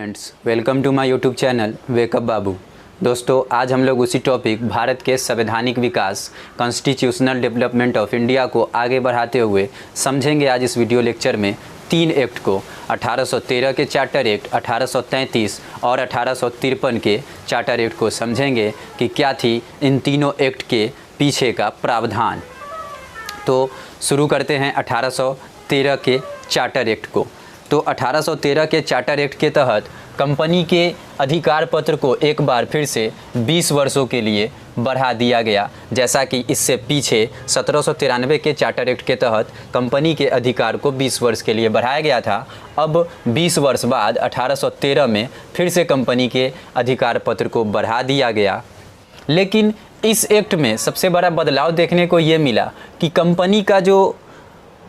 Students, welcome to my YouTube channel wake up Babu. दोस्तों, आज हम लोग उसी टॉपिक भारत के संवैधानिक विकास कॉन्स्टिट्यूशनल डेवलपमेंट ऑफ इंडिया को आगे बढ़ाते हुए समझेंगे। आज इस वीडियो लेक्चर में 3 एक्ट को 1813 के चार्टर एक्ट, 1833 और 1853 के चार्टर एक्ट को समझेंगे कि क्या थी इन तीनों एक्ट के पीछे का प्रावधान। तो शुरू करते हैं 1813 के चार्टर एक्ट को। तो 1813 के चार्टर एक्ट के तहत कंपनी के अधिकार पत्र को एक बार फिर से 20 वर्षों के लिए बढ़ा दिया गया, जैसा कि इससे पीछे 1793 के चार्टर एक्ट के तहत कंपनी के अधिकार को 20 वर्ष के लिए बढ़ाया गया था। अब 20 वर्ष बाद 1813 में फिर से कंपनी के अधिकार पत्र को बढ़ा दिया गया। लेकिन इस एक्ट में सबसे बड़ा बदलाव देखने को ये मिला कि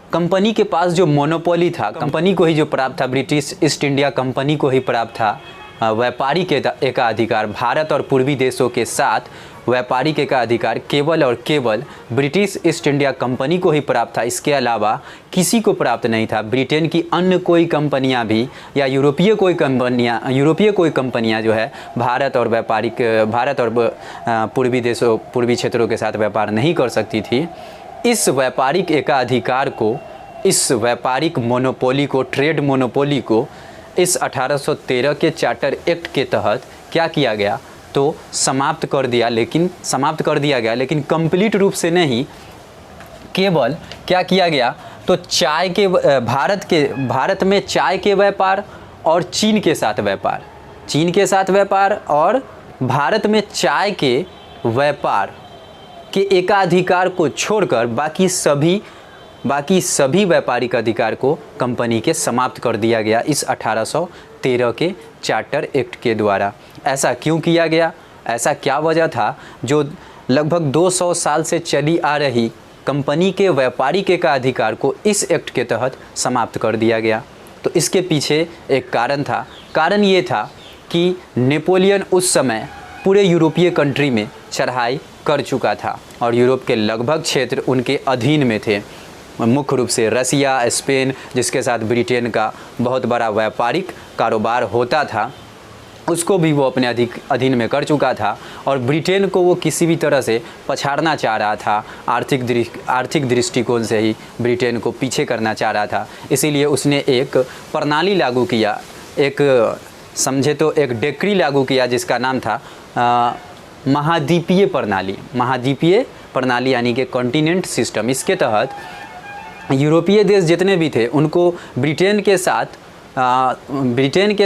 कंपनी के पास जो मोनोपोली था, कंपनी को ही जो प्राप्त था, ब्रिटिश ईस्ट इंडिया कंपनी को ही प्राप्त था व्यापारिक एकाधिकार। भारत और पूर्वी देशों के साथ व्यापारिक एकाधिकार केवल और केवल ब्रिटिश ईस्ट इंडिया कंपनी को ही प्राप्त था। इसके अलावा किसी को प्राप्त नहीं था। ब्रिटेन की अन्य कोई कंपनियां भी या यूरोपीय कोई कंपनियां जो है भारत और पूर्वी क्षेत्रों के साथ व्यापार नहीं कर सकती थी। इस व्यापारिक एकाधिकार को, इस व्यापारिक मोनोपोली को, ट्रेड मोनोपोली को इस 1813 के चार्टर एक्ट के तहत क्या किया गया, तो समाप्त कर दिया गया। लेकिन कंप्लीट रूप से नहीं, केवल क्या किया गया तो भारत में चाय के व्यापार और चीन के साथ व्यापार और भारत में चाय के व्यापार के एकाधिकार को छोड़कर बाकी सभी व्यापारिक अधिकार को कंपनी के समाप्त कर दिया गया इस 1813 के चार्टर एक्ट के द्वारा। ऐसा क्यों किया गया, ऐसा क्या वजह था जो लगभग 200 साल से चली आ रही कंपनी के व्यापारिक एकाधिकार को इस एक्ट के तहत समाप्त कर दिया गया? तो इसके पीछे एक कारण था। कारण ये था कि नेपोलियन उस समय पूरे यूरोपीय कंट्री में चढ़ाई कर चुका था और यूरोप के लगभग क्षेत्र उनके अधीन में थे। मुख्य रूप से रसिया, स्पेन, जिसके साथ ब्रिटेन का बहुत बड़ा व्यापारिक कारोबार होता था, उसको भी वो अपने अधीन में कर चुका था। और ब्रिटेन को वो किसी भी तरह से पछाड़ना चाह रहा था। आर्थिक दृष्टिकोण से ही ब्रिटेन को पीछे करना चाह रहा था। इसीलिए उसने एक प्रणाली लागू किया, समझे तो एक डेक्री लागू किया, जिसका नाम था महाद्वीपीय प्रणाली यानी कि कॉन्टिनेंट सिस्टम। इसके तहत यूरोपीय देश जितने भी थे उनको ब्रिटेन के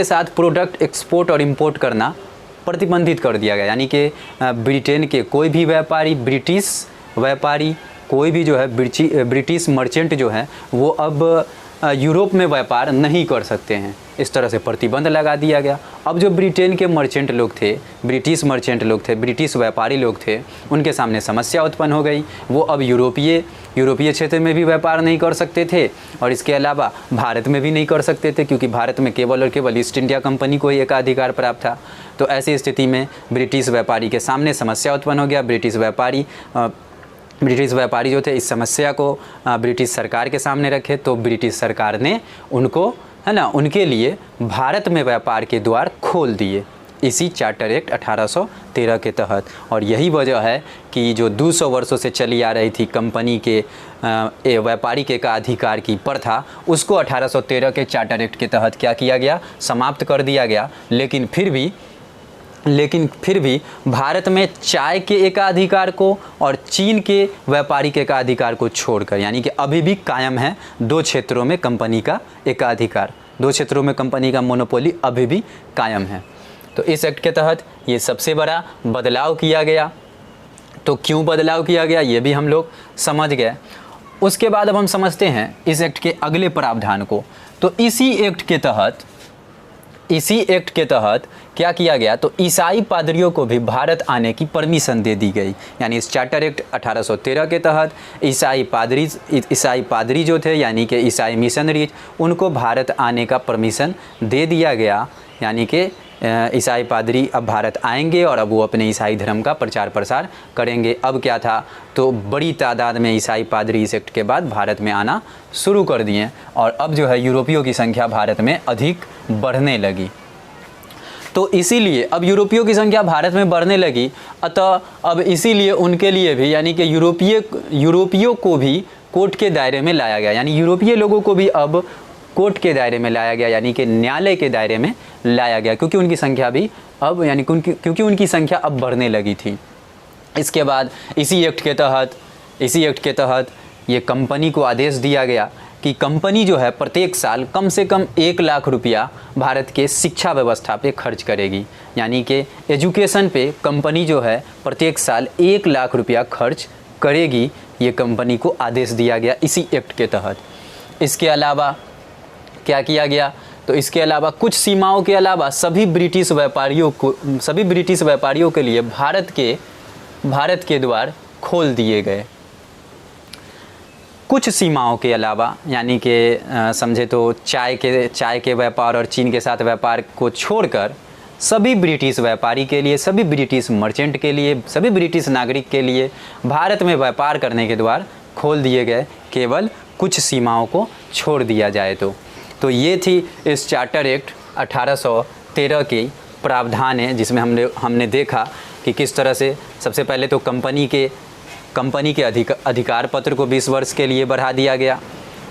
साथ प्रोडक्ट एक्सपोर्ट और इंपोर्ट करना प्रतिबंधित कर दिया गया। यानी कि ब्रिटेन के कोई भी व्यापारी, कोई भी जो है ब्रिटिश मर्चेंट जो है वो अब यूरोप में व्यापार नहीं कर सकते हैं। इस तरह से प्रतिबंध लगा दिया गया। अब जो ब्रिटेन के मर्चेंट लोग थे, ब्रिटिश व्यापारी लोग थे, उनके सामने समस्या उत्पन्न हो गई। वो अब यूरोपीय क्षेत्र में भी व्यापार नहीं कर सकते थे और इसके अलावा भारत में भी नहीं कर सकते थे, क्योंकि भारत में केवल और केवल ईस्ट इंडिया कंपनी को ही एकाधिकार प्राप्त था। तो ऐसी स्थिति में ब्रिटिश व्यापारी के सामने समस्या उत्पन्न हो गया। ब्रिटिश व्यापारी जो थे इस समस्या को ब्रिटिश सरकार के सामने रखे, तो ब्रिटिश सरकार ने उनके लिए भारत में व्यापार के द्वार खोल दिए इसी चार्टर एक्ट 1813 के तहत। और यही वजह है कि जो 200 वर्षों से चली आ रही थी कंपनी के व्यापारिक एकाधिकार की प्रथा, उसको 1813 के चार्टर एक्ट के तहत क्या किया गया, समाप्त कर दिया गया। लेकिन फिर भी भारत में चाय के एकाधिकार को और चीन के व्यापारिक एकाधिकार को छोड़कर, यानी कि अभी भी कायम है 2 क्षेत्रों में कंपनी का एकाधिकार, 2 क्षेत्रों में कंपनी का मोनोपोली अभी भी कायम है। तो इस एक्ट के तहत ये सबसे बड़ा बदलाव किया गया। तो क्यों बदलाव किया गया ये भी हम लोग समझ गए। उसके बाद अब हम समझते हैं इस एक्ट के अगले प्रावधान को। तो इसी एक्ट के तहत क्या किया गया, तो ईसाई पादरियों को भी भारत आने की परमिशन दे दी गई। यानी इस चार्टर एक्ट 1813 के तहत ईसाई पादरी जो थे, यानी कि ईसाई मिशनरीज, उनको भारत आने का परमिशन दे दिया गया। यानी कि ईसाई पादरी अब भारत आएंगे और अब वो अपने ईसाई धर्म का प्रचार प्रसार करेंगे। अब क्या था, तो बड़ी तादाद में ईसाई पादरी इस एक्ट के बाद भारत में आना शुरू कर दिए और अब जो है यूरोपियों की संख्या भारत में अधिक बढ़ने लगी। तो इसीलिए अब यूरोपियों की संख्या भारत में बढ़ने लगी, अतः अब इसीलिए उनके लिए भी यानी कि यूरोपियों को भी कोर्ट के दायरे में लाया गया, यानी यूरोपीय लोगों को भी अब कोर्ट के दायरे में लाया गया, यानी कि न्यायालय के दायरे में लाया गया, क्योंकि उनकी संख्या भी अब यानी क्योंकि उनकी संख्या अब बढ़ने लगी थी। इसके बाद इसी एक्ट के तहत ये कंपनी को आदेश दिया गया कि कंपनी जो है प्रत्येक साल कम से कम 1 लाख रुपया भारत के शिक्षा व्यवस्था पे खर्च करेगी, यानी कि एजुकेशन पे कंपनी जो है प्रत्येक साल 1 लाख रुपया खर्च करेगी, ये कंपनी को आदेश दिया गया इसी एक्ट के तहत। इसके अलावा क्या किया गया, तो इसके अलावा कुछ सीमाओं के अलावा सभी ब्रिटिश व्यापारियों के लिए भारत के द्वार खोल दिए गए। कुछ सीमाओं के अलावा यानी कि समझे तो चाय के व्यापार और चीन के साथ व्यापार को छोड़कर सभी ब्रिटिश व्यापारी के लिए, सभी ब्रिटिश मर्चेंट के लिए, सभी ब्रिटिश नागरिक के लिए भारत में व्यापार करने के द्वार खोल दिए गए, केवल कुछ सीमाओं को छोड़ दिया जाए तो ये थी इस चार्टर एक्ट 1813 की प्रावधान है, जिसमें हमने देखा कि किस तरह से सबसे पहले तो कंपनी के अधिकार पत्र को 20 वर्ष के लिए बढ़ा दिया गया।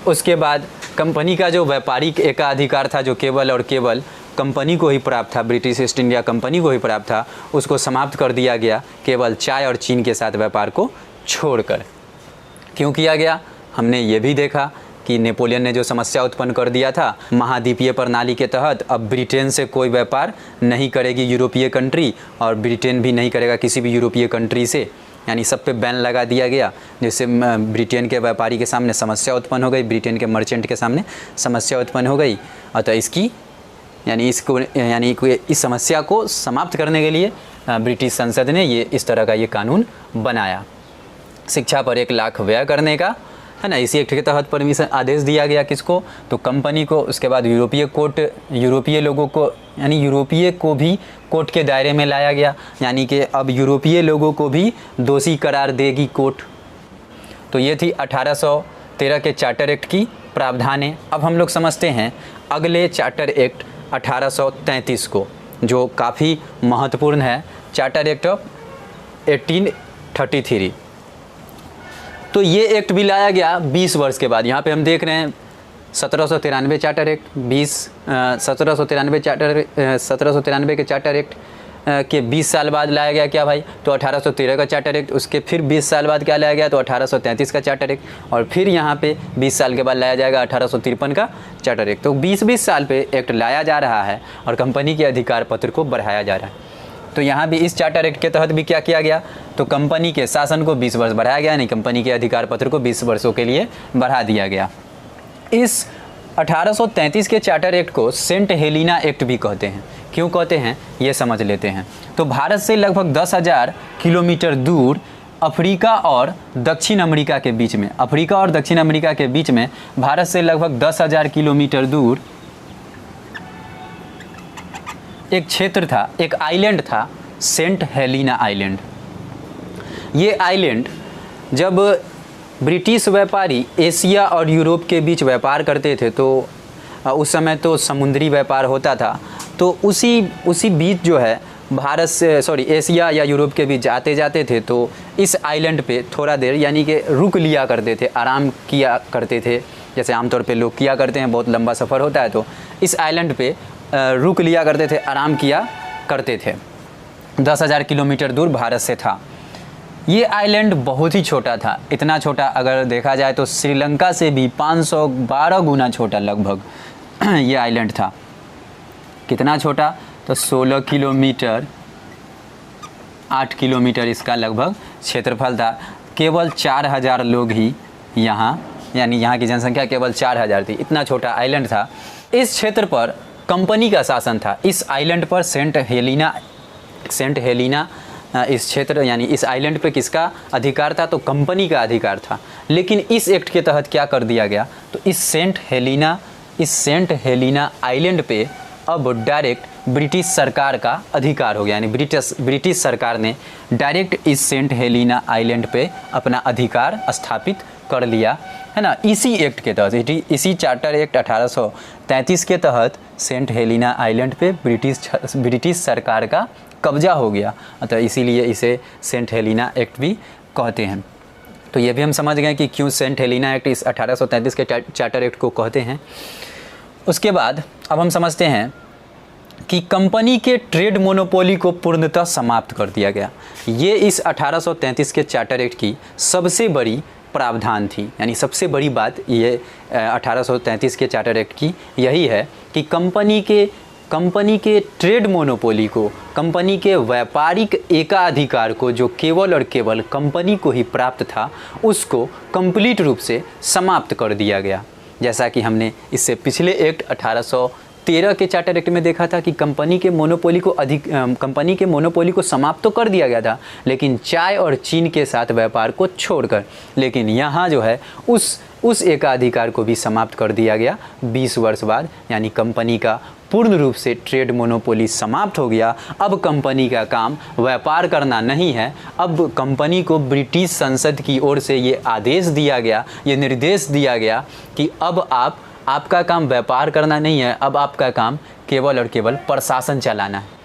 उसके बाद कंपनी का जो व्यापारिक एकाधिकार था, जो केवल और केवल कंपनी को ही प्राप्त था, ब्रिटिश ईस्ट इंडिया कंपनी को ही प्राप्त था, उसको समाप्त कर दिया गया, केवल चाय और चीन के साथ व्यापार को छोड़कर। क्यों किया गया, हमने ये भी देखा कि नेपोलियन ने जो समस्या उत्पन्न कर दिया था, महाद्वीपीय प्रणाली के तहत अब ब्रिटेन से कोई व्यापार नहीं करेगी यूरोपीय कंट्री, और ब्रिटेन भी नहीं करेगा किसी भी यूरोपीय कंट्री से, यानी सब पे बैन लगा दिया गया, जिससे ब्रिटेन के व्यापारी के सामने समस्या उत्पन्न हो गई, ब्रिटेन के मर्चेंट के सामने समस्या उत्पन्न हो गई। अतः इस समस्या को समाप्त करने के लिए ब्रिटिश संसद ने इस तरह का ये कानून बनाया। शिक्षा पर 1 लाख व्यय करने का, है ना, इसी एक्ट के तहत परमिशन आदेश दिया गया किसको, तो कंपनी को। उसके बाद यूरोपीय लोगों को यानी यूरोपीय को भी कोर्ट के दायरे में लाया गया, यानी कि अब यूरोपीय लोगों को भी दोषी करार देगी कोर्ट। तो ये थी 1813 के चार्टर एक्ट की प्रावधानें। अब हम लोग समझते हैं अगले चार्टर एक्ट 1833 को, जो काफ़ी महत्वपूर्ण है, चार्टर एक्ट ऑफ 1833। तो ये एक्ट भी लाया गया 20 वर्ष के बाद। यहाँ पे हम देख रहे हैं 1793 चार्टर एक्ट, 1793 के चार्टर एक्ट के 20 साल बाद लाया गया क्या भाई, तो 1813 का चार्टर एक्ट। उसके फिर 20 साल बाद क्या लाया गया, तो 1833 का चार्टर एक्ट, और फिर यहाँ पे 20 साल के बाद लाया जाएगा 1853 का चार्टर एक्ट। तो 20-20 साल पे एक्ट लाया जा रहा है और कंपनी के अधिकार पत्र को बढ़ाया जा रहा है। तो यहाँ भी इस चार्टर एक्ट के तहत भी क्या किया गया, तो कंपनी के शासन को 20 वर्ष बढ़ाया गया, नहीं, कंपनी के अधिकार पत्र को 20 वर्षों के लिए बढ़ा दिया गया। इस 1833 के चार्टर एक्ट को सेंट हेलिना एक्ट भी कहते हैं। क्यों कहते हैं ये समझ लेते हैं। तो भारत से लगभग 10,000 किलोमीटर दूर अफ्रीका और दक्षिण अमेरिका के बीच में, भारत से लगभग 10,000 किलोमीटर दूर एक क्षेत्र था, एक आइलैंड था, सेंट हेलिना आइलैंड। ये आइलैंड जब ब्रिटिश व्यापारी एशिया और यूरोप के बीच व्यापार करते थे, तो उस समय तो समुद्री व्यापार होता था, तो उसी बीच जो है एशिया या यूरोप के बीच जाते थे, तो इस आइलैंड पे थोड़ा देर यानी कि रुक लिया करते थे, आराम किया करते थे, जैसे आमतौर पे लोग किया करते हैं, बहुत लंबा सफ़र होता है तो इस आइलैंड पे रुक लिया करते थे, आराम किया करते थे। 10,000 किलोमीटर दूर भारत से था। ये आइलैंड बहुत ही छोटा था, इतना छोटा अगर देखा जाए तो श्रीलंका से भी 512 गुना छोटा लगभग ये आइलैंड था। कितना छोटा, तो 16 किलोमीटर 8 किलोमीटर इसका लगभग क्षेत्रफल था। केवल 4,000 लोग ही यहाँ, यानी यहाँ की जनसंख्या केवल 4,000 थी, इतना छोटा आइलैंड था। इस क्षेत्र पर कंपनी का शासन था। इस आइलैंड पर सेंट हेलिना इस क्षेत्र यानी इस आइलैंड पे किसका अधिकार था, तो कंपनी का अधिकार था। लेकिन इस एक्ट के तहत क्या कर दिया गया, तो इस सेंट हेलिना आइलैंड पे अब डायरेक्ट ब्रिटिश सरकार का अधिकार हो गया, यानी ब्रिटिश सरकार ने डायरेक्ट इस सेंट हेलिना आइलैंड पे अपना अधिकार स्थापित कर लिया, है ना। इसी एक्ट के तहत, इसी चार्टर एक्ट 1833 के तहत सेंट हेलिना आइलैंड पे ब्रिटिश सरकार का कब्जा हो गया, अतः इसीलिए इसे सेंट हेलिना एक्ट भी कहते हैं। तो ये भी हम समझ गए कि क्यों सेंट हेलिना एक्ट इस 1833 के चार्टर एक्ट को कहते हैं। उसके बाद अब हम समझते हैं कि कंपनी के ट्रेड मोनोपोली को पूर्णतः समाप्त कर दिया गया। ये इस 1833 के चार्टर एक्ट की सबसे बड़ी प्रावधान थी, यानी सबसे बड़ी बात ये 1833 के चार्टर एक्ट की यही है कि कंपनी के ट्रेड मोनोपोली को, कंपनी के व्यापारिक एकाधिकार को, जो केवल और केवल कंपनी को ही प्राप्त था, उसको कंप्लीट रूप से समाप्त कर दिया गया। जैसा कि हमने इससे पिछले एक्ट 1813 के चार्टर एक्ट में देखा था कि कंपनी के मोनोपोली को समाप्त तो कर दिया गया था, लेकिन चाय और चीन के साथ व्यापार को छोड़कर। लेकिन यहाँ जो है उस एकाधिकार को भी समाप्त कर दिया गया 20 वर्ष बाद, यानी कंपनी का पूर्ण रूप से ट्रेड मोनोपोली समाप्त हो गया। अब कंपनी का काम व्यापार करना नहीं है, अब कंपनी को ब्रिटिश संसद की ओर से ये आदेश दिया गया, ये निर्देश दिया गया कि अब आपका काम व्यापार करना नहीं है, अब आपका काम केवल और केवल प्रशासन चलाना है।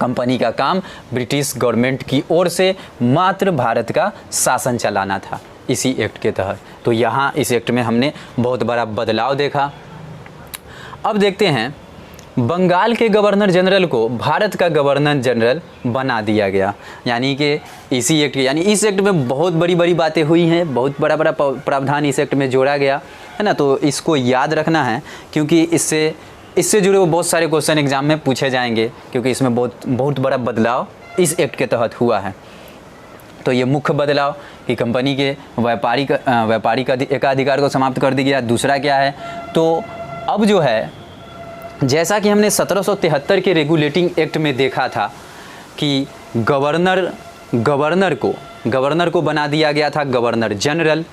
कंपनी का काम ब्रिटिश गवर्नमेंट की ओर से मात्र भारत का शासन चलाना था इसी एक्ट के तहत। तो यहाँ इस एक्ट में हमने बहुत बड़ा बदलाव देखा। अब देखते हैं, बंगाल के गवर्नर जनरल को भारत का गवर्नर जनरल बना दिया गया, यानी कि इसी एक्ट, यानी इस एक्ट में बहुत बड़ी बड़ी बातें हुई हैं, बहुत बड़ा बड़ा प्रावधान इस एक्ट में जोड़ा गया है ना। तो इसको याद रखना है, क्योंकि इससे जुड़े हुए बहुत सारे क्वेश्चन एग्जाम में पूछे जाएंगे, क्योंकि इसमें बहुत बड़ा बदलाव इस एक्ट के तहत हुआ है। तो ये मुख्य बदलाव कि कंपनी के व्यापारिक एकाधिकार को समाप्त कर दिया गया। दूसरा क्या है, तो अब जो है, जैसा कि हमने 1773 के रेगुलेटिंग एक्ट में देखा था कि गवर्नर को बना दिया गया था गवर्नर जनरल,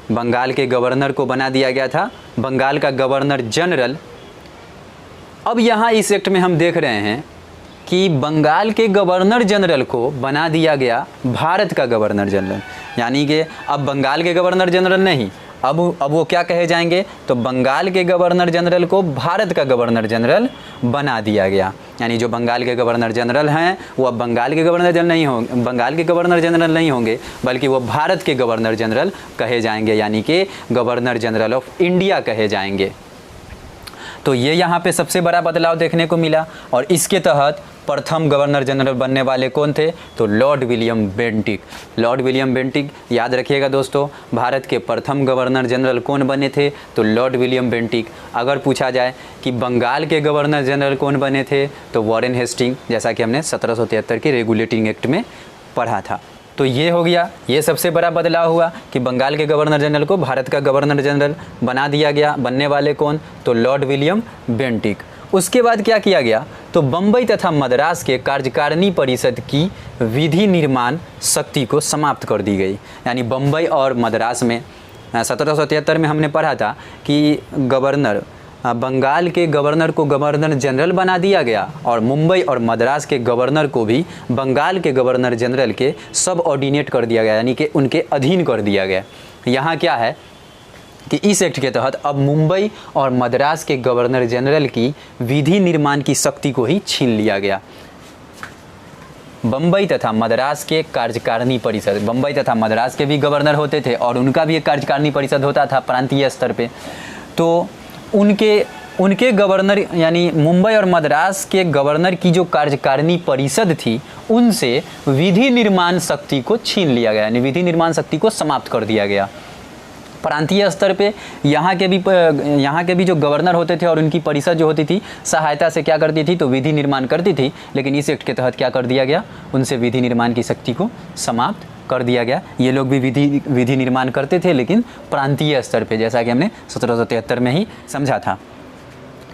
बंगाल के गवर्नर को बना दिया गया था बंगाल का गवर्नर जनरल। अब यहाँ इस एक्ट में हम देख रहे हैं कि बंगाल के गवर्नर जनरल को बना दिया गया भारत का गवर्नर जनरल, यानी कि अब बंगाल के गवर्नर जनरल नहीं, अब वो क्या कहे जाएंगे, तो बंगाल के गवर्नर जनरल को भारत का गवर्नर जनरल बना दिया गया। यानी जो बंगाल के गवर्नर जनरल हैं वो अब बंगाल के गवर्नर जनरल नहीं होंगे, बल्कि वो भारत के गवर्नर जनरल कहे जाएंगे, यानी कि गवर्नर जनरल ऑफ इंडिया कहे जाएंगे। तो ये यहाँ पे सबसे बड़ा बदलाव देखने को मिला। और इसके तहत प्रथम गवर्नर जनरल बनने वाले कौन थे, तो लॉर्ड विलियम बेंटिक। याद रखिएगा दोस्तों, भारत के प्रथम गवर्नर जनरल कौन बने थे, तो लॉर्ड विलियम बेंटिक। अगर पूछा जाए कि बंगाल के गवर्नर जनरल कौन बने थे, तो वॉरेन हेस्टिंग, जैसा कि हमने 1773 के रेगुलेटिंग एक्ट में पढ़ा था। तो ये हो गया, ये सबसे बड़ा बदलाव हुआ कि बंगाल के गवर्नर जनरल को भारत का गवर्नर जनरल बना दिया गया। बनने वाले कौन, तो लॉर्ड विलियम बेंटिक। उसके बाद क्या किया गया, तो बम्बई तथा मद्रास के कार्यकारिणी परिषद की विधि निर्माण शक्ति को समाप्त कर दी गई। यानी बम्बई और मद्रास में 1773 में हमने पढ़ा था कि बंगाल के गवर्नर को गवर्नर जनरल बना दिया गया, और मुंबई और मद्रास के गवर्नर को भी बंगाल के गवर्नर जनरल के सब ऑर्डिनेट कर दिया गया, यानी कि उनके अधीन कर दिया गया। यहाँ क्या है कि इस एक्ट के तहत अब मुंबई और मद्रास के गवर्नर जनरल की विधि निर्माण की शक्ति को ही छीन लिया गया। बम्बई तथा मद्रास के कार्यकारिणी परिषद, बम्बई तथा मद्रास के भी गवर्नर होते थे और उनका भी एक कार्यकारिणी परिषद होता था प्रांतीय स्तर पे। तो उनके गवर्नर, यानी मुंबई और मद्रास के गवर्नर की जो कार्यकारिणी परिषद थी, उनसे विधि निर्माण शक्ति को छीन लिया गया, यानी विधि निर्माण शक्ति को समाप्त कर दिया गया। प्रांतीय स्तर पे यहाँ के भी जो गवर्नर होते थे और उनकी परिषद जो होती थी, सहायता से क्या करती थी, तो विधि निर्माण करती थी। लेकिन इस एक्ट के तहत क्या कर दिया गया, उनसे विधि निर्माण की शक्ति को समाप्त कर दिया गया। ये लोग भी विधि निर्माण करते थे, लेकिन प्रांतीय स्तर पे, जैसा कि हमने 1773 में ही समझा था।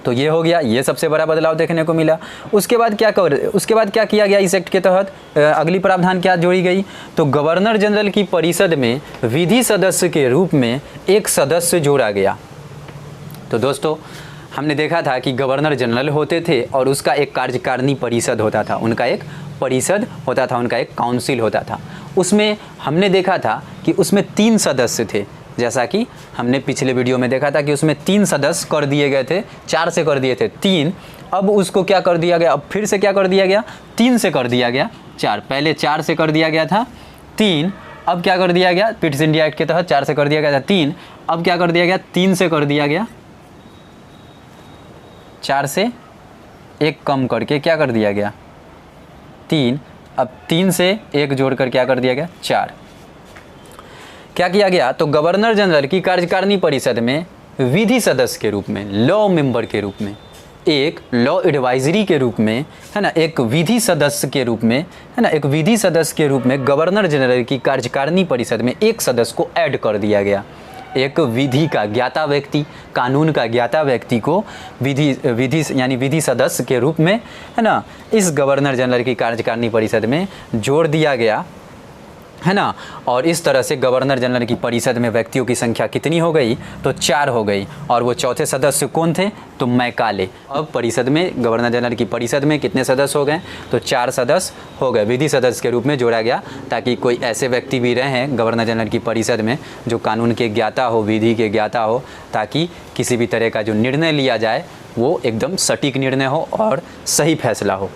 तो ये हो गया, ये सबसे बड़ा बदलाव देखने को मिला। उसके बाद क्या किया गया इस एक्ट के तहत, अगली प्रावधान क्या जोड़ी गई, तो गवर्नर जनरल की परिषद में विधि सदस्य के रूप में एक सदस्य जोड़ा गया। तो दोस्तों हमने देखा था कि गवर्नर जनरल होते थे और उसका एक कार्यकारिणी परिषद होता था, उनका एक परिषद होता था, उनका एक काउंसिल होता था। उसमें हमने देखा था कि उसमें 3 सदस्य थे, जैसा कि हमने पिछले वीडियो में देखा था कि उसमें 3 सदस्य कर दिए गए थे, 4 से कर दिए थे 3, अब उसको क्या कर दिया गया, अब फिर से क्या कर दिया गया, 3 से कर दिया गया 4। पहले 4 से कर दिया गया था 3, अब क्या कर दिया गया, पिट्स इंडिया एक्ट के तहत 4 से कर दिया गया था 3, अब क्या कर दिया गया, 3 से कर दिया गया, 4 से 1 कम करके क्या कर दिया गया 3, अब 3 से 1 जोड़कर क्या कर दिया गया 4। क्या किया गया, तो गवर्नर जनरल की कार्यकारिणी परिषद में विधि सदस्य के रूप में, लॉ मेंबर के रूप में, एक लॉ एडवाइजरी के रूप में, है ना, एक विधि सदस्य के रूप में, है ना, एक विधि सदस्य के रूप में गवर्नर जनरल की कार्यकारिणी परिषद में एक सदस्य को ऐड कर दिया गया। एक विधि का ज्ञाता व्यक्ति, कानून का ज्ञाता व्यक्ति को विधि सदस्य के रूप में, है ना, इस गवर्नर जनरल की कार्यकारिणी परिषद में जोड़ दिया गया, है ना। और इस तरह से गवर्नर जनरल की परिषद में व्यक्तियों की संख्या कितनी हो गई, तो 4 हो गई। और वो चौथे सदस्य कौन थे, तो मैकाले। अब परिषद में, गवर्नर जनरल की परिषद में कितने सदस्य हो गए, तो 4 सदस्य हो गए, विधि सदस्य के रूप में जोड़ा गया, ताकि कोई ऐसे व्यक्ति भी रहें गवर्नर जनरल की परिषद में जो कानून के ज्ञाता हो, विधि के ज्ञाता हो, ताकि किसी भी तरह का जो निर्णय लिया जाए वो एकदम सटीक निर्णय हो और सही फैसला हो।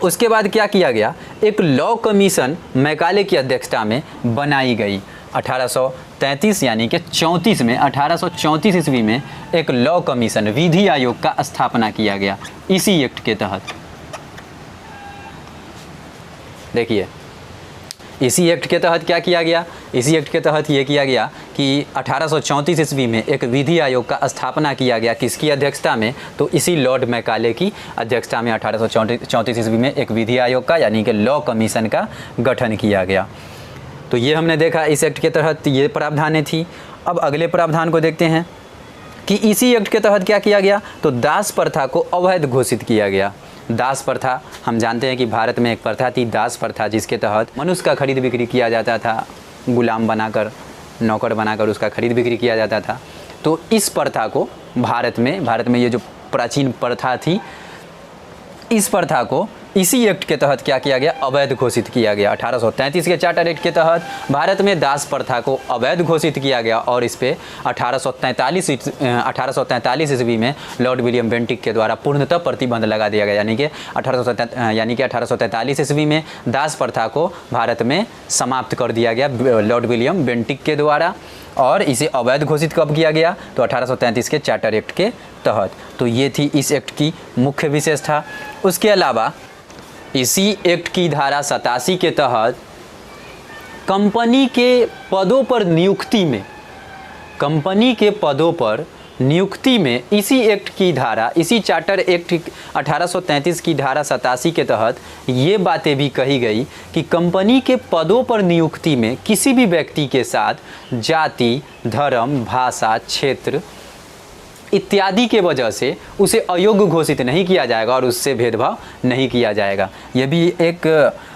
उसके बाद क्या किया गया, एक लॉ कमीशन मैकाले की अध्यक्षता में बनाई गई। 1833 यानी कि 34 में, 1834 ईस्वी में एक लॉ कमीशन, विधि आयोग का स्थापना किया गया इसी एक्ट के तहत। देखिए इसी एक्ट के तहत क्या किया गया, इसी एक्ट के तहत ये किया गया कि 1834 ईस्वी में एक विधि आयोग का स्थापना किया गया। किसकी अध्यक्षता में, तो इसी लॉर्ड मैकाले की अध्यक्षता में 1834 ईस्वी में एक विधि आयोग का यानी कि लॉ कमीशन का गठन किया गया। तो ये हमने देखा इस एक्ट के तहत ये प्रावधानें थी। अब अगले प्रावधान को देखते हैं कि इसी एक्ट के तहत क्या किया गया, तो दास प्रथा को अवैध घोषित किया गया। दास प्रथा, हम जानते हैं कि भारत में एक प्रथा थी दास प्रथा, जिसके तहत मनुष्य का खरीद बिक्री किया जाता था, गुलाम बनाकर, नौकर बनाकर उसका खरीद बिक्री किया जाता था। तो इस प्रथा को भारत में ये जो प्राचीन प्रथा थी, इस प्रथा को इसी एक्ट के तहत क्या किया गया, अवैध घोषित किया गया। 1833 के चार्टर एक्ट के तहत भारत में दास प्रथा को अवैध घोषित किया गया और इस पे 1843 ईस्वी में लॉर्ड विलियम बेंटिक के द्वारा पूर्णतः प्रतिबंध लगा दिया गया। यानी कि 1843 ईस्वी में दास प्रथा को भारत में समाप्त कर दिया गया लॉर्ड विलियम बेंटिक के द्वारा। और इसे अवैध घोषित कब किया गया, तो 1833 के चार्टर एक्ट के तहत। तो ये थी इस एक्ट की मुख्य विशेषता। उसके अलावा इसी एक्ट की धारा 87 के तहत कंपनी के पदों पर नियुक्ति में इसी एक्ट की धारा, इसी चार्टर एक्ट 1833 की धारा 87 के तहत ये बातें भी कही गई कि कंपनी के पदों पर नियुक्ति में किसी भी व्यक्ति के साथ जाति, धर्म, भाषा, क्षेत्र इत्यादि के वजह से उसे अयोग्य घोषित नहीं किया जाएगा और उससे भेदभाव नहीं किया जाएगा। यह भी एक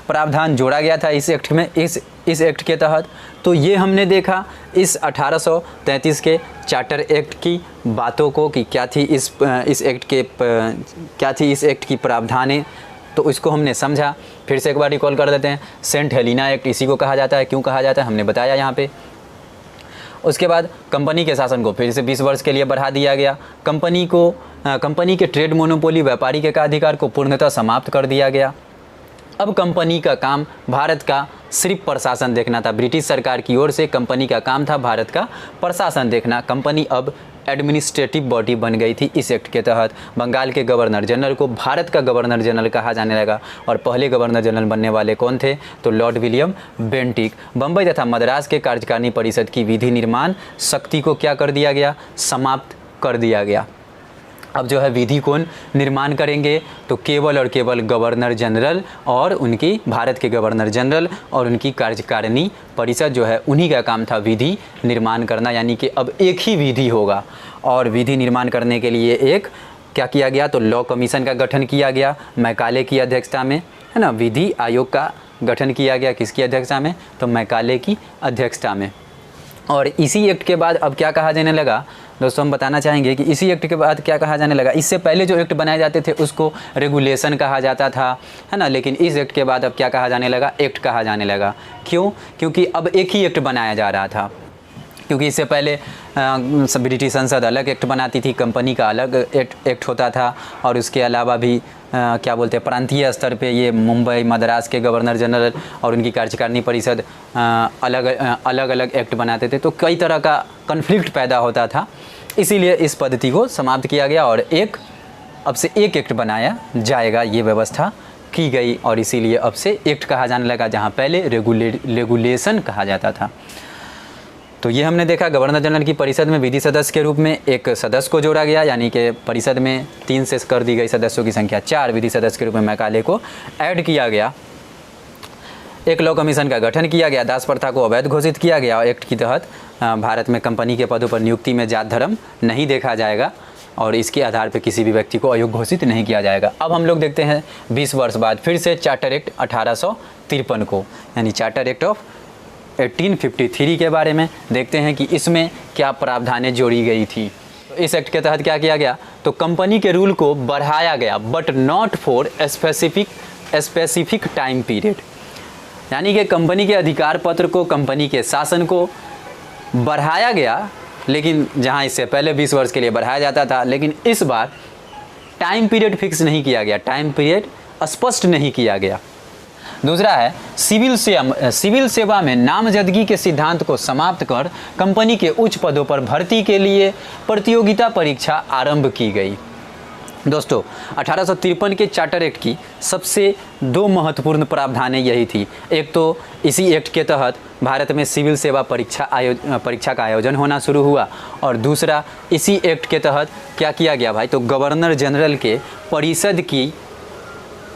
प्रावधान जोड़ा गया था इस एक्ट में, इस एक्ट के तहत। तो ये हमने देखा इस 1833 के चार्टर एक्ट की बातों को कि क्या थी इस एक्ट की प्रावधानें, तो इसको हमने समझा। फिर से एक बार रिकॉल कर देते हैं। सेंट हेलिना एक्ट इसी को कहा जाता है। क्यों कहा जाता है हमने बताया यहाँ पे। उसके बाद कंपनी के शासन को फिर से 20 वर्ष के लिए बढ़ा दिया गया। कंपनी के ट्रेड मोनोपोली, व्यापारिक एकाधिकार को पूर्णतः समाप्त कर दिया गया। अब कंपनी का काम भारत का सिर्फ प्रशासन देखना था। ब्रिटिश सरकार की ओर से कंपनी का काम था भारत का प्रशासन देखना। कंपनी अब एडमिनिस्ट्रेटिव बॉडी बन गई थी इस एक्ट के तहत। बंगाल के गवर्नर जनरल को भारत का गवर्नर जनरल कहा जाने लगा और पहले गवर्नर जनरल बनने वाले कौन थे, तो लॉर्ड विलियम बेंटिक। बम्बई तथा मद्रास के कार्यकारिणी परिषद की विधि निर्माण शक्ति को क्या कर दिया गया, समाप्त कर दिया गया। अब जो है विधि कौन निर्माण करेंगे, तो केवल और केवल गवर्नर जनरल और उनकी, भारत के गवर्नर जनरल और उनकी कार्यकारिणी परिषद जो है उन्हीं का काम था विधि निर्माण करना। यानी कि अब एक ही विधि होगा और विधि निर्माण करने के लिए एक क्या किया गया, तो लॉ कमीशन का गठन किया गया मैकाले की अध्यक्षता में, है ना। विधि आयोग का गठन किया गया किसकी अध्यक्षता में, तो मैकाले की अध्यक्षता में। और इसी एक्ट के बाद अब क्या कहा जाने लगा दोस्तों, हम बताना चाहेंगे कि इसी एक्ट के बाद क्या कहा जाने लगा। इससे पहले जो एक्ट बनाए जाते थे उसको रेगुलेशन कहा जाता था, है ना, लेकिन इस एक्ट के बाद अब क्या कहा जाने लगा, एक्ट कहा जाने लगा। क्यों? क्योंकि अब एक ही एक्ट बनाया जा रहा था। क्योंकि इससे पहले ब्रिटिश संसद अलग एक्ट बनाती थी, कंपनी का अलग एक्ट होता था, और उसके अलावा भी क्या बोलते हैं, प्रांतीय स्तर पे ये मुंबई मद्रास के गवर्नर जनरल और उनकी कार्यकारिणी परिषद अलग अलग एक्ट बनाते थे। तो कई तरह का कन्फ्लिक्ट पैदा होता था, इसीलिए इस पद्धति को समाप्त किया गया और अब से एक एक्ट बनाया जाएगा, ये व्यवस्था की गई। और इसीलिए अब से एक्ट कहा जाने लगा, जहाँ पहले रेगुलेशन कहा जाता था। तो ये हमने देखा, गवर्नर जनरल की परिषद में विधि सदस्य के रूप में एक सदस्य को जोड़ा गया, यानी कि परिषद में 3 से कर दी गई सदस्यों की संख्या 4, विधि सदस्य के रूप में मैकाले को ऐड किया गया। एक लॉ कमीशन का गठन किया गया, दास प्रथा को अवैध घोषित किया गया और एक्ट के तहत भारत में कंपनी के पदों पर नियुक्ति में जात धर्म नहीं देखा जाएगा और इसके आधार पर किसी भी व्यक्ति को अयोग्य घोषित नहीं किया जाएगा। अब हम लोग देखते हैं 20 वर्ष बाद फिर से चार्टर एक्ट 1853 को, यानी चार्टर एक्ट ऑफ 1853 के बारे में देखते हैं कि इसमें क्या प्रावधानें जोड़ी गई थी। तो इस एक्ट के तहत क्या किया गया, तो कंपनी के रूल को बढ़ाया गया, but not for specific time period, यानी कि कंपनी के अधिकार पत्र को, कंपनी के शासन को बढ़ाया गया, लेकिन जहां इससे पहले 20 वर्ष के लिए बढ़ाया जाता था, लेकिन इस बार टाइम पीरियड फिक्स नहीं किया गया, टाइम पीरियड स्पष्ट नहीं किया गया। दूसरा है सिविल सेवा में नामजदगी के सिद्धांत को समाप्त कर कंपनी के उच्च पदों पर भर्ती के लिए प्रतियोगिता परीक्षा आरंभ की गई। दोस्तों 1853 के चार्टर एक्ट की सबसे 2 महत्वपूर्ण प्रावधानें यही थी। एक तो इसी एक्ट के तहत भारत में सिविल सेवा परीक्षा का आयोजन होना शुरू हुआ, और दूसरा इसी एक्ट के तहत क्या किया गया भाई, तो गवर्नर जनरल के परिषद की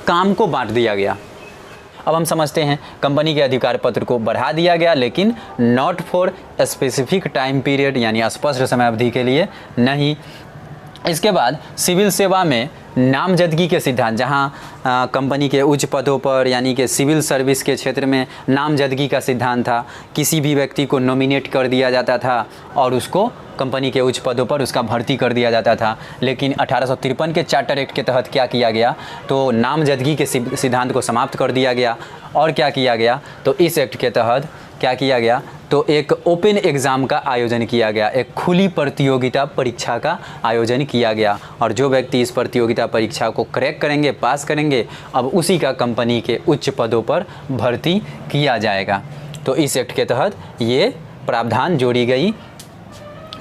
काम को बांट दिया गया। अब हम समझते हैं, कंपनी के अधिकार पत्र को बढ़ा दिया गया, लेकिन not for specific time period, यानी स्पष्ट समय अवधि के लिए नहीं। इसके बाद सिविल सेवा में नामजदगी के सिद्धांत, जहां कंपनी के उच्च पदों पर यानी कि सिविल सर्विस के क्षेत्र में नामजदगी का सिद्धांत था, किसी भी व्यक्ति को नॉमिनेट कर दिया जाता था और उसको कंपनी के उच्च पदों पर उसका भर्ती कर दिया जाता था। लेकिन 1853 के चार्टर एक्ट के तहत क्या किया गया, तो नामजदगी के सिद्धांत को समाप्त कर दिया गया। और क्या किया गया, तो इस एक्ट के तहत क्या किया गया, तो एक ओपन एग्ज़ाम का आयोजन किया गया, एक खुली प्रतियोगिता परीक्षा का आयोजन किया गया, और जो व्यक्ति इस प्रतियोगिता परीक्षा को क्रैक करेंगे, पास करेंगे, अब उसी का कंपनी के उच्च पदों पर भर्ती किया जाएगा। तो इस एक्ट के तहत ये प्रावधान जोड़ी गई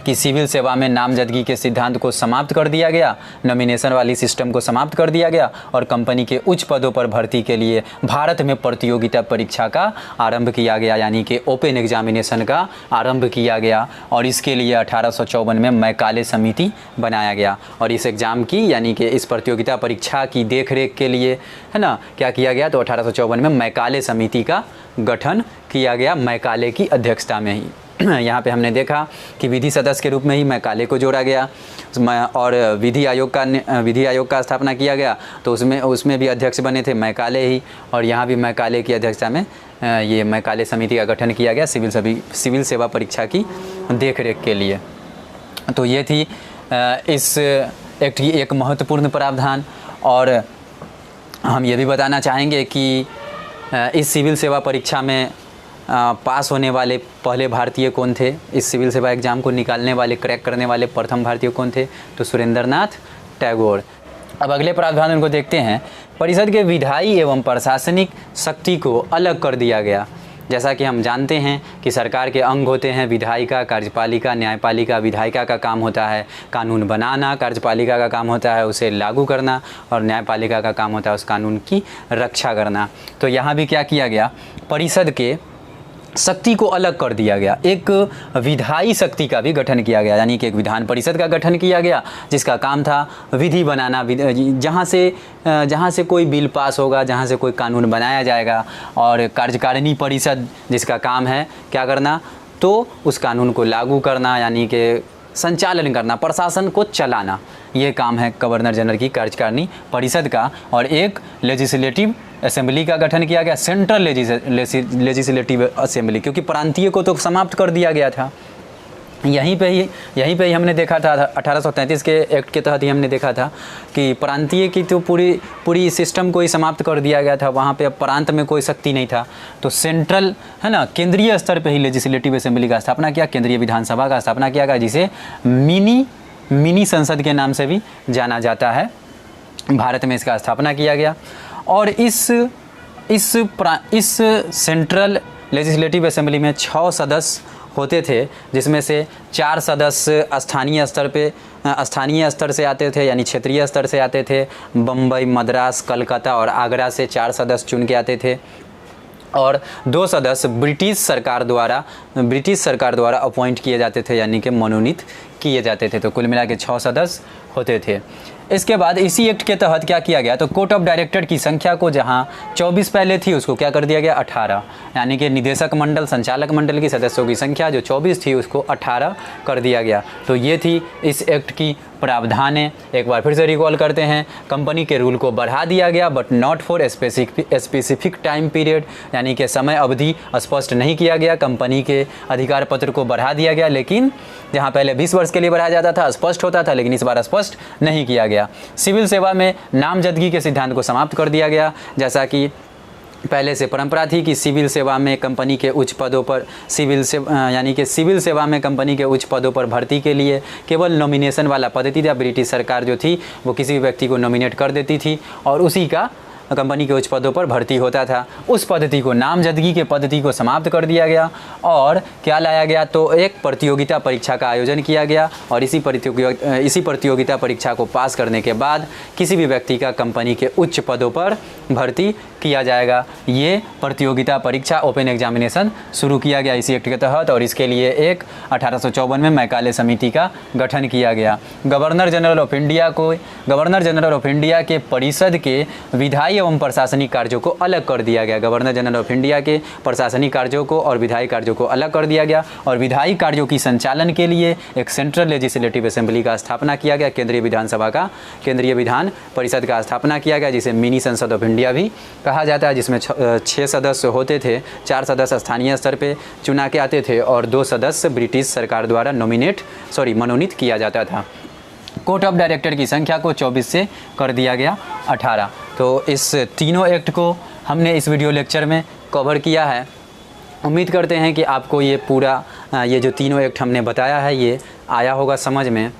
कि सिविल सेवा में नामजदगी के सिद्धांत को समाप्त कर दिया गया, नॉमिनेशन वाली सिस्टम को समाप्त कर दिया गया, और कंपनी के उच्च पदों पर भर्ती के लिए भारत में प्रतियोगिता परीक्षा का आरंभ किया गया, यानी कि ओपन एग्जामिनेशन का आरंभ किया गया। और इसके लिए 1854 में मैकाले समिति बनाया गया, और इस एग्ज़ाम की यानी कि इस प्रतियोगिता परीक्षा की देखरेख के लिए, है ना, क्या किया गया, तो 1854 में मैकाले समिति का गठन किया गया, मैकाले की अध्यक्षता में ही। यहाँ पे हमने देखा कि विधि सदस्य के रूप में ही मैकाले को जोड़ा गया, और विधि आयोग का स्थापना किया गया, तो उसमें भी अध्यक्ष बने थे मैकाले ही, और यहाँ भी मैकाले की अध्यक्षता में ये मैकाले समिति का गठन किया गया सिविल सेवा परीक्षा की देखरेख के लिए। तो ये थी इस एक्ट की एक महत्वपूर्ण प्रावधान। और हम ये भी बताना चाहेंगे कि इस सिविल सेवा परीक्षा में पास होने वाले पहले भारतीय कौन थे, इस सिविल सेवा एग्ज़ाम को निकालने वाले, क्रैक करने वाले प्रथम भारतीय कौन थे, तो सुरेंद्रनाथ टैगोर। अब अगले प्रावधान को देखते हैं। परिषद के विधायी एवं प्रशासनिक शक्ति को अलग कर दिया गया। जैसा कि हम जानते हैं कि सरकार के अंग होते हैं विधायिका, कार्यपालिका, न्यायपालिका। विधायिका का काम होता है कानून बनाना, कार्यपालिका का काम होता है उसे लागू करना, और न्यायपालिका का काम होता है उस कानून की रक्षा करना। तो यहाँ भी क्या किया गया, परिषद के शक्ति को अलग कर दिया गया, एक विधायी शक्ति का भी गठन किया गया, यानी कि एक विधान परिषद का गठन किया गया जिसका काम था विधि बनाना, जहाँ से कोई बिल पास होगा, जहाँ से कोई कानून बनाया जाएगा, और कार्यकारिणी परिषद जिसका काम है क्या करना, तो उस कानून को लागू करना, यानी कि संचालन करना, प्रशासन को चलाना। ये काम है गवर्नर जनरल की कार्यकारिणी परिषद का। और एक लेजिस्लेटिव असेंबली का गठन किया गया, सेंट्रल लेजिस्लेटिव असेंबली, क्योंकि प्रांतीय को तो समाप्त कर दिया गया था। यहीं पे ही हमने देखा था 1833 के एक्ट के तहत ही हमने देखा था कि प्रांतीय की तो पूरी सिस्टम को ही समाप्त कर दिया गया था, वहाँ पे अब प्रांत में कोई शक्ति नहीं था। तो सेंट्रल है ना, केंद्रीय स्तर पे ही लेजिस्लेटिव असेंबली का स्थापना किया, केंद्रीय विधानसभा का स्थापना किया गया, जिसे मिनी संसद के नाम से भी जाना जाता है। भारत में इसका स्थापना किया गया। और इस सेंट्रल लेजिस्लेटिव असेंबली में 6 सदस्य होते थे, जिसमें से 4 सदस्य स्थानीय स्तर से आते थे, यानी क्षेत्रीय स्तर से आते थे। बम्बई, मद्रास, कलकत्ता और आगरा से 4 सदस्य चुन के आते थे, और 2 सदस्य ब्रिटिश सरकार द्वारा अपॉइंट किए जाते थे, यानी कि मनोनीत किए जाते थे। तो कुल मिला के 6 सदस्य होते थे। इसके बाद इसी एक्ट के तहत क्या किया गया, तो कोर्ट ऑफ डायरेक्टर की संख्या को जहां 24 पहले थी उसको क्या कर दिया गया 18, यानी कि निदेशक मंडल, संचालक मंडल की सदस्यों की संख्या जो 24 थी उसको 18 कर दिया गया। तो ये थी इस एक्ट की प्रावधान है। एक बार फिर से रिकॉल करते हैं, कंपनी के रूल को बढ़ा दिया गया but not for specific time period, यानी कि समय अवधि स्पष्ट नहीं किया गया। कंपनी के अधिकार पत्र को बढ़ा दिया गया, लेकिन जहां पहले 20 वर्ष के लिए बढ़ाया जाता था स्पष्ट होता था, लेकिन इस बार स्पष्ट नहीं किया गया। सिविल सेवा में नामजदगी के सिद्धांत को समाप्त कर दिया गया, जैसा कि पहले से परंपरा थी कि सिविल सेवा में कंपनी के उच्च पदों पर सिविल सेवा में कंपनी के उच्च पदों पर भर्ती के लिए केवल नॉमिनेशन वाला पद्धति था। ब्रिटिश सरकार जो थी वो किसी भी व्यक्ति को नॉमिनेट कर देती थी और उसी का कंपनी के उच्च पदों पर भर्ती होता था। उस पद्धति को, नामजदगी के पद्धति को समाप्त कर दिया गया और क्या लाया गया, तो एक प्रतियोगिता परीक्षा का आयोजन किया गया और इसी प्रतियोगिता परीक्षा को पास करने के बाद किसी भी व्यक्ति का कंपनी के उच्च पदों पर भर्ती किया जाएगा। ये प्रतियोगिता परीक्षा, ओपन एग्जामिनेशन शुरू किया गया इसी एक्ट के तहत, और इसके लिए एक 1854 में मैकाले समिति का गठन किया गया। गवर्नर जनरल ऑफ इंडिया के परिषद के विधायी एवं प्रशासनिक कार्यों को अलग कर दिया गया। गवर्नर जनरल ऑफ इंडिया के प्रशासनिक कार्यों को और विधायी कार्यों को अलग कर दिया गया और विधायी कार्यों की संचालन के लिए एक सेंट्रल लेजिस्लेटिव असेंबली का स्थापना किया गया। केंद्रीय विधान परिषद का स्थापना किया गया, जिसे मिनी संसद ऑफ इंडिया भी कहा जाता है, जिसमें 6 सदस्य होते थे। 4 सदस्य स्थानीय स्तर पे चुना के आते थे और 2 सदस्य ब्रिटिश सरकार द्वारा मनोनीत किया जाता था। कोर्ट ऑफ डायरेक्टर की संख्या को 24 से कर दिया गया 18। तो इस तीनों एक्ट को हमने इस वीडियो लेक्चर में कवर किया है। उम्मीद करते हैं कि आपको ये जो तीनों एक्ट हमने बताया है ये आया होगा समझ में।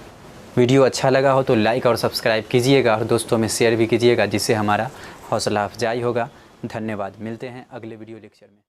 वीडियो अच्छा लगा हो तो लाइक और सब्सक्राइब कीजिएगा और दोस्तों में शेयर भी कीजिएगा, जिससे हमारा हौसला अफजाई होगा। धन्यवाद। मिलते हैं अगले वीडियो लेक्चर में।